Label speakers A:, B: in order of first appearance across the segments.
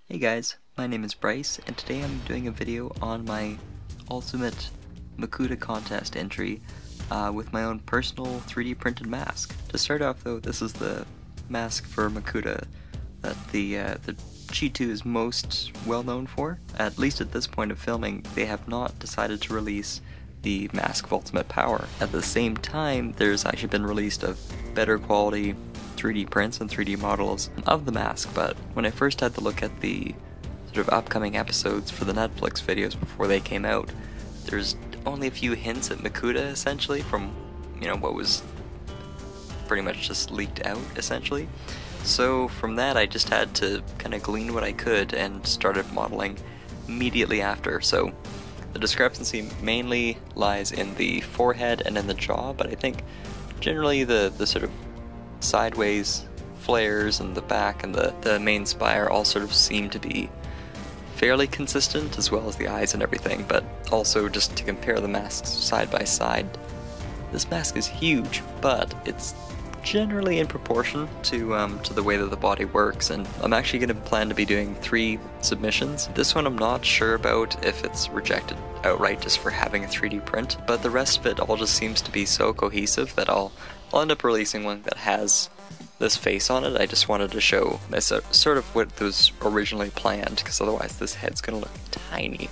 A: Hey guys, my name is Bryce, and today I'm doing a video on my ultimate Makuta contest entry with my own personal 3D printed mask. To start off though, this is the mask for Makuta that the G2 is most well known for. At least at this point of filming, they have not decided to release the mask of ultimate power. At the same time, there's actually been released of better quality 3D prints and 3D models of the mask, but when I first had to look at the sort of upcoming episodes for the Netflix videos before they came out, there's only a few hints at Makuta essentially from, what was pretty much just leaked out essentially. So from that I just had to kind of glean what I could and started modeling immediately after. So the discrepancy mainly lies in the forehead and in the jaw, but I think generally the sort of sideways flares and the back and the main spire all sort of seem to be fairly consistent, as well as the eyes and everything. But also, just to compare the masks side by side, this mask is huge, but it's generally in proportion to the way that the body works. And I'm actually going to plan to be doing 3 submissions. This one I'm not sure about if it's rejected outright just for having a 3D print, but the rest of it all just seems to be so cohesive that I'll end up releasing one that has this face on it. I just wanted to show sort of what was originally planned, because otherwise this head's gonna look tiny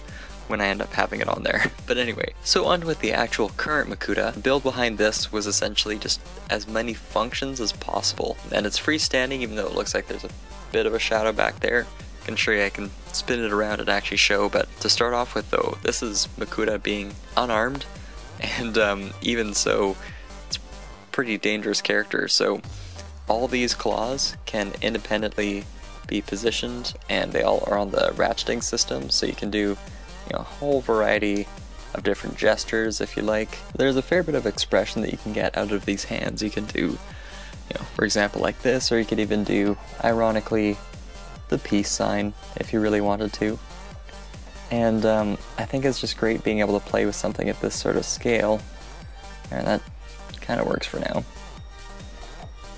A: when I end up having it on there. But anyway, so on with the actual current Makuta. The build behind this was essentially just as many functions as possible, and it's freestanding even though it looks like there's a bit of a shadow back there. I can show you, I can spin it around and actually show, but to start off with though, this is Makuta being unarmed, and even so, pretty dangerous character. So all these claws can independently be positioned, and they all are on the ratcheting system, so you can do a whole variety of different gestures if you like. There's a fair bit of expression that you can get out of these hands. You can do, for example, like this, or you could even do, ironically, the peace sign if you really wanted to. And I think it's just great being able to play with something at this sort of scale, and that kind of works for now.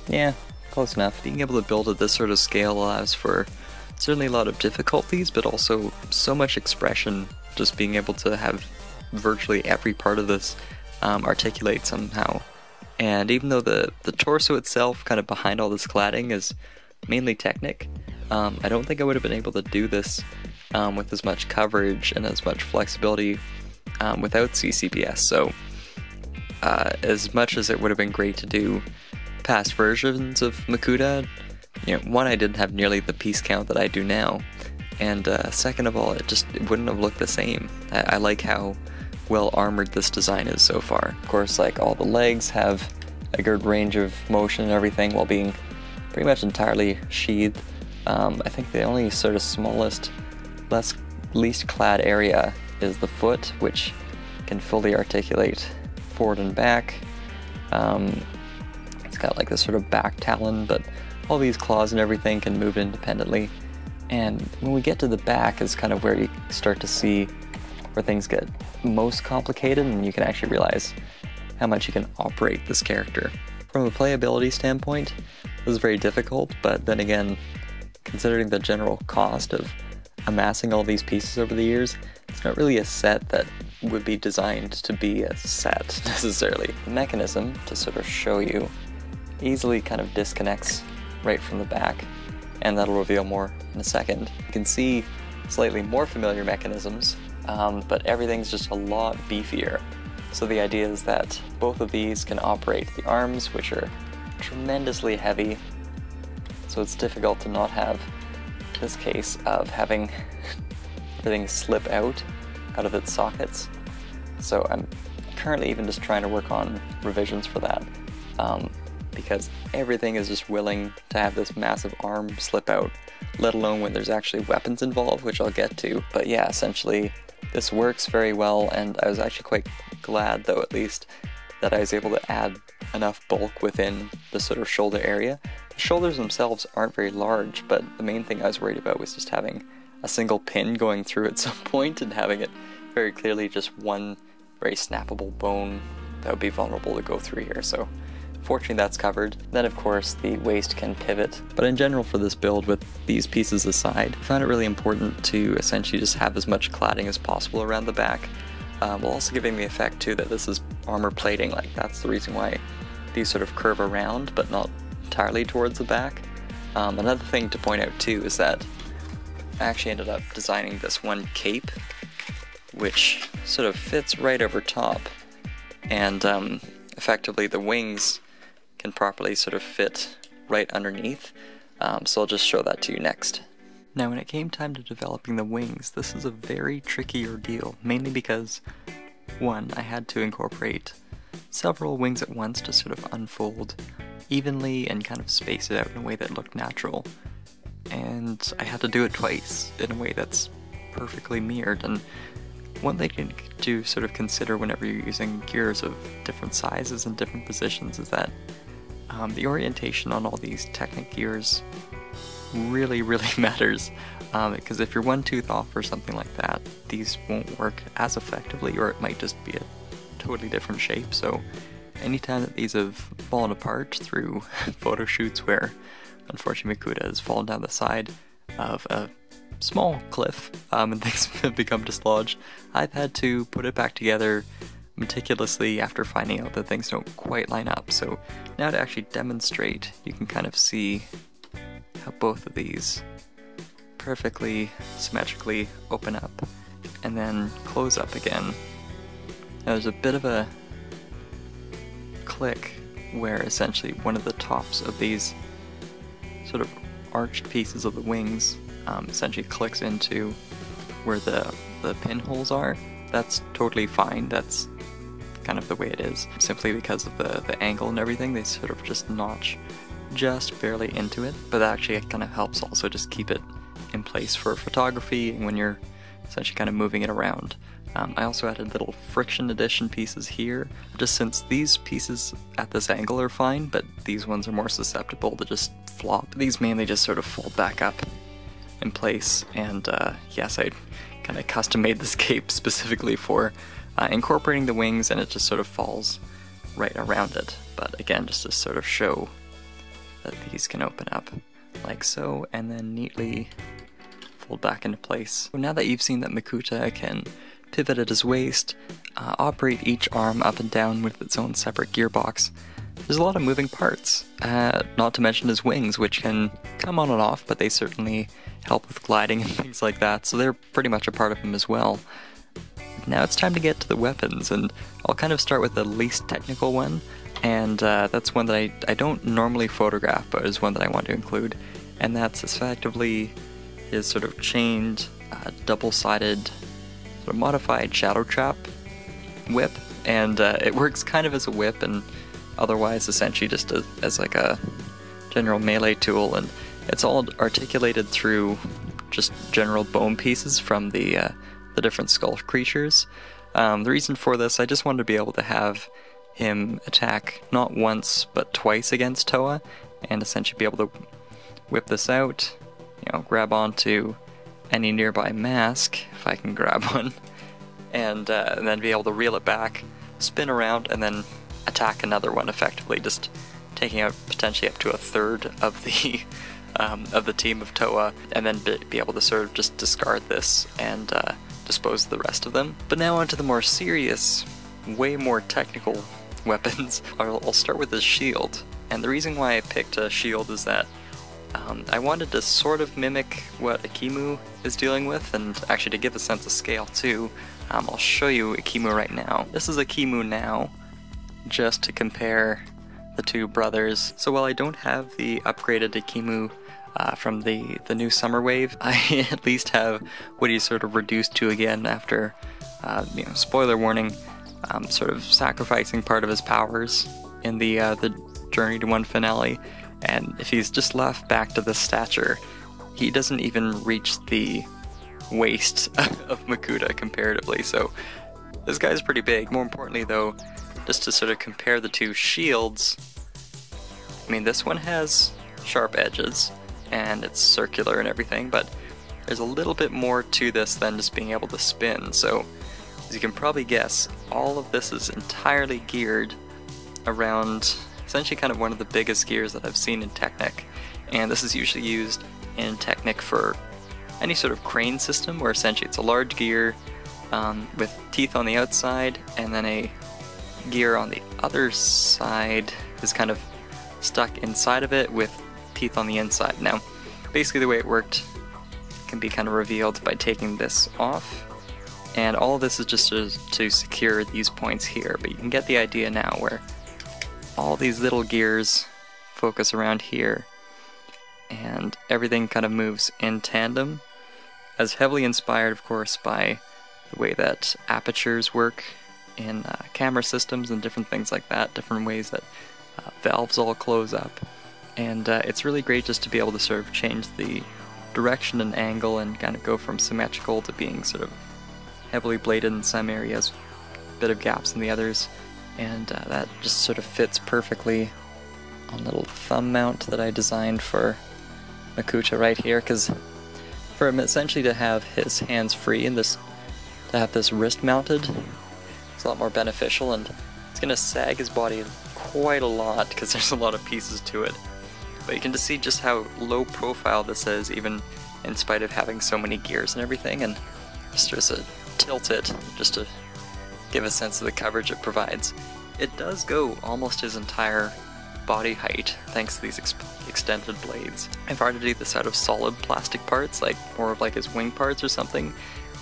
A: Yeah, close enough. Being able to build at this sort of scale allows for certainly a lot of difficulties, but also so much expression, just being able to have virtually every part of this articulate somehow. And even though the torso itself, kind of behind all this cladding, is mainly Technic, I don't think I would have been able to do this with as much coverage and as much flexibility without CCBS. So as much as it would have been great to do past versions of Makuta, one, I didn't have nearly the piece count that I do now, and second of all, it wouldn't have looked the same. I like how well armored this design is so far. Of course, like, all the legs have a good range of motion and everything while being pretty much entirely sheathed. I think the only sort of smallest, least clad area is the foot, which can fully articulate forward and back. It's got like this sort of back talon, but all these claws and everything can move independently. And when we get to the back is kind of where you start to see where things get most complicated, and you can actually realize how much you can operate this character. From a playability standpoint, this is very difficult, but then again, considering the general cost of amassing all these pieces over the years, it's not really a set that would be designed to be a set necessarily. The mechanism, to sort of show you, easily kind of disconnects right from the back, and that'll reveal more in a second. You can see slightly more familiar mechanisms, but everything's just a lot beefier. So the idea is that both of these can operate the arms, which are tremendously heavy, so it's difficult to not have this case of having everything slip out of its sockets. So I'm currently even just trying to work on revisions for that, because everything is just willing to have this massive arm slip out, let alone when there's actually weapons involved, which I'll get to. But yeah, essentially this works very well, and I was actually quite glad, though, at least, that I was able to add enough bulk within the sort of shoulder area. The shoulders themselves aren't very large, but the main thing I was worried about was just having a single pin going through at some point and having it very clearly just one very snappable bone that would be vulnerable to go through here. So Fortunately that's covered. Then of course the waist can pivot. But in general for this build, with these pieces aside, I found it really important to essentially just have as much cladding as possible around the back, while also giving the effect too that this is armor plating. Like, that's the reason why these sort of curve around but not entirely towards the back. Another thing to point out too is that I actually ended up designing this one cape which sort of fits right over top, and effectively the wings can properly sort of fit right underneath, so I'll just show that to you next. Now when it came time to developing the wings, this is a very tricky ordeal, mainly because, one, I had to incorporate several wings at once to sort of unfold evenly and kind of space it out in a way that looked natural, and I had to do it twice in a way that's perfectly mirrored. And one thing to sort of consider whenever you're using gears of different sizes and different positions is that the orientation on all these Technic gears really matters, because if you're one tooth off or something like that, these won't work as effectively, or it might just be a totally different shape. So anytime that these have fallen apart through photo shoots where unfortunately Makuta has fallen down the side of a small cliff and things have become dislodged, I've had to put it back together meticulously after finding out that things don't quite line up. So now to actually demonstrate, you can kind of see how both of these perfectly symmetrically open up and then close up again. Now there's a bit of a click where essentially one of the tops of these sort of arched pieces of the wings essentially clicks into where the pinholes are. That's totally fine, that's kind of the way it is. Simply because of the angle and everything, they sort of just notch just barely into it, but that actually kind of helps also just keep it in place for photography and when you're essentially kind of moving it around. I also added little friction addition pieces here, just since these pieces at this angle are fine, but these ones are more susceptible to just flop. These mainly just sort of fold back up in place, and yes, I kind of custom made this cape specifically for incorporating the wings, and it just sort of falls right around it. But again, just to sort of show that these can open up like so, and then neatly fold back into place. So now that you've seen that Makuta can pivot at his waist, operate each arm up and down with its own separate gearbox, there's a lot of moving parts, not to mention his wings, which can come on and off, but they certainly help with gliding and things like that, so they're pretty much a part of him as well. Now it's time to get to the weapons, and I'll kind of start with the least technical one, and that's one that I don't normally photograph, but is one that I want to include, and that's effectively his sort of chained, double-sided, sort of modified shadow trap whip, and it works kind of as a whip and otherwise essentially just as like a general melee tool, and it's all articulated through just general bone pieces from the different skull creatures. The reason for this, I just wanted to be able to have him attack not once but twice against Toa, and essentially be able to whip this out, you know, grab onto any nearby mask, if I can grab one, and then be able to reel it back, spin around, and then attack another one effectively, just taking out potentially up to a third of the team of Toa, and then be able to sort of just discard this and dispose of the rest of them. But now onto the more serious, way more technical weapons. I'll start with his shield, and the reason why I picked a shield is that I wanted to sort of mimic what Akimu is dealing with, and actually to give a sense of scale too. I'll show you Akimu right now. This is Akimu now, just to compare the two brothers. So while I don't have the upgraded Akimu from the new Summer Wave, I at least have what he's sort of reduced to again after, you know, spoiler warning, sort of sacrificing part of his powers in the Journey to One finale. And if he's just left back to this stature, he doesn't even reach the waist of Makuta comparatively, so this guy's pretty big. More importantly though, just to sort of compare the two shields, I mean, this one has sharp edges and it's circular and everything, but there's a little bit more to this than just being able to spin. So as you can probably guess, all of this is entirely geared around essentially kind of one of the biggest gears that I've seen in Technic, and this is usually used in Technic for any sort of crane system where essentially it's a large gear with teeth on the outside, and then a gear on the other side is kind of stuck inside of it with teeth on the inside. Now, basically the way it worked can be kind of revealed by taking this off, and all of this is just to secure these points here, but you can get the idea now where all these little gears focus around here, and everything kind of moves in tandem, as heavily inspired, of course, by the way that apertures work in camera systems and different things like that, different ways that valves all close up. And it's really great just to be able to sort of change the direction and angle and kind of go from symmetrical to being sort of heavily bladed in some areas, a bit of gaps in the others, and that just sort of fits perfectly on a little thumb mount that I designed for Makuta right here, because for him essentially to have his hands free and to have this wrist mounted, it's a lot more beneficial, and it's going to sag his body quite a lot because there's a lot of pieces to it. But you can just see just how low profile this is, even in spite of having so many gears and everything, and just to tilt it just to give a sense of the coverage it provides. It does go almost his entire body height thanks to these extended blades. If I were to do this out of solid plastic parts, like more of like his wing parts or something,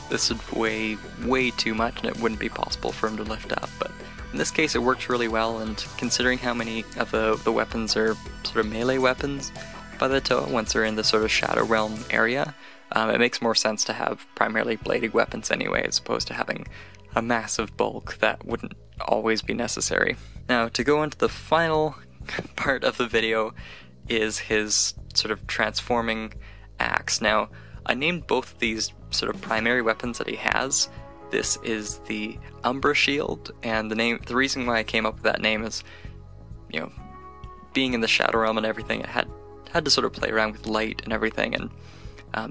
A: this would weigh way too much and it wouldn't be possible for him to lift up. But in this case it works really well, and considering how many of the weapons are sort of melee weapons by the Toa once they're in the sort of Shadow Realm area, it makes more sense to have primarily bladed weapons anyway, as opposed to having a massive bulk that wouldn't always be necessary. Now, to go into the final part of the video is his sort of transforming axe. Now, I named both of these sort of primary weapons that he has. This is the Umbra Shield, and the reason why I came up with that name is, you know, being in the Shadow Realm and everything, it had to sort of play around with light and everything, and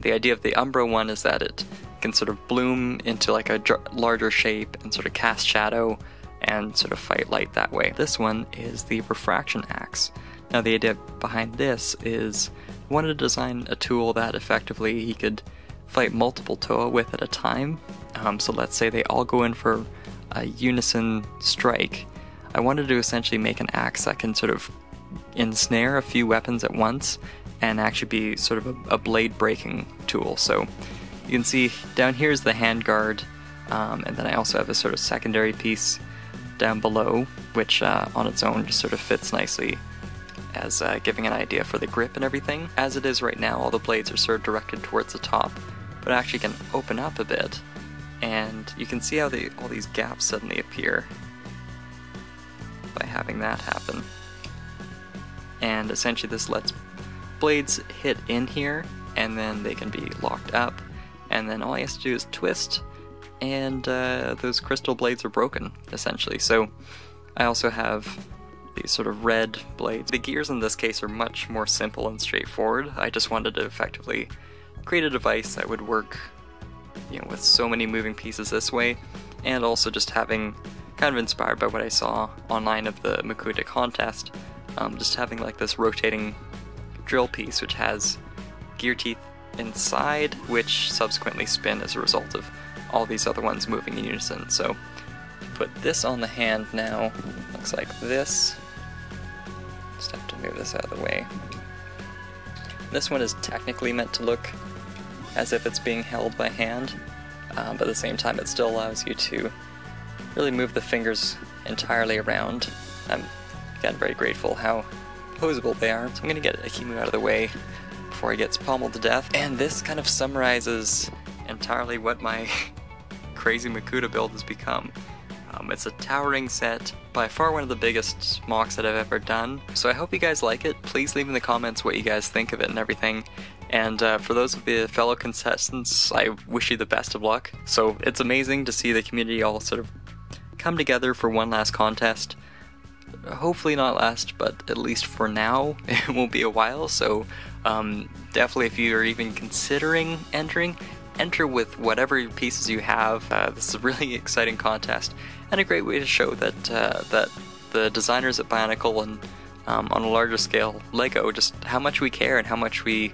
A: the idea of the Umbra one is that it can sort of bloom into like a larger shape and sort of cast shadow and sort of fight light that way. This one is the Refraction Axe. Now the idea behind this is I wanted to design a tool that effectively he could fight multiple Toa with at a time. So let's say they all go in for a unison strike. I wanted to essentially make an axe that can sort of ensnare a few weapons at once and actually be sort of a blade breaking tool. So you can see down here is the handguard, and then I also have a sort of secondary piece down below, which on its own just sort of fits nicely as giving an idea for the grip and everything. As it is right now, all the blades are sort of directed towards the top, but it actually can open up a bit, and you can see how all these gaps suddenly appear by having that happen. And essentially this lets blades hit in here, and then they can be locked up, and then all he has to do is twist, and those crystal blades are broken, essentially. So I also have these sort of red blades. The gears in this case are much more simple and straightforward. I just wanted to effectively create a device that would work, you know, with so many moving pieces this way, and also just having, kind of inspired by what I saw online of the Makuta contest, just having like this rotating drill piece which has gear teeth inside, which subsequently spin as a result of all these other ones moving in unison. So put this on the hand now, looks like this. Just have to move this out of the way. This one is technically meant to look as if it's being held by hand, but at the same time it still allows you to really move the fingers entirely around. I'm again very grateful how posable they are. So I'm going to get Akimu out of the way before he gets pommeled to death. And this kind of summarizes entirely what my crazy Makuta build has become. It's a towering set, by far one of the biggest mocks that I've ever done. So I hope you guys like it. Please leave in the comments what you guys think of it and everything. And for those of the fellow contestants, I wish you the best of luck. So it's amazing to see the community all sort of come together for one last contest. Hopefully not last, but at least for now, it won't be a while. So definitely if you're even considering entering, enter with whatever pieces you have. This is a really exciting contest and a great way to show that that the designers at Bionicle and on a larger scale, Lego, just how much we care and how much we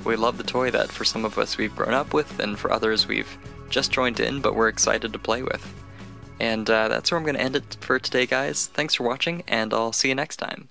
A: love the toy that for some of us we've grown up with, and for others we've just joined in but we're excited to play with. And that's where I'm going to end it for today, guys. Thanks for watching, and I'll see you next time.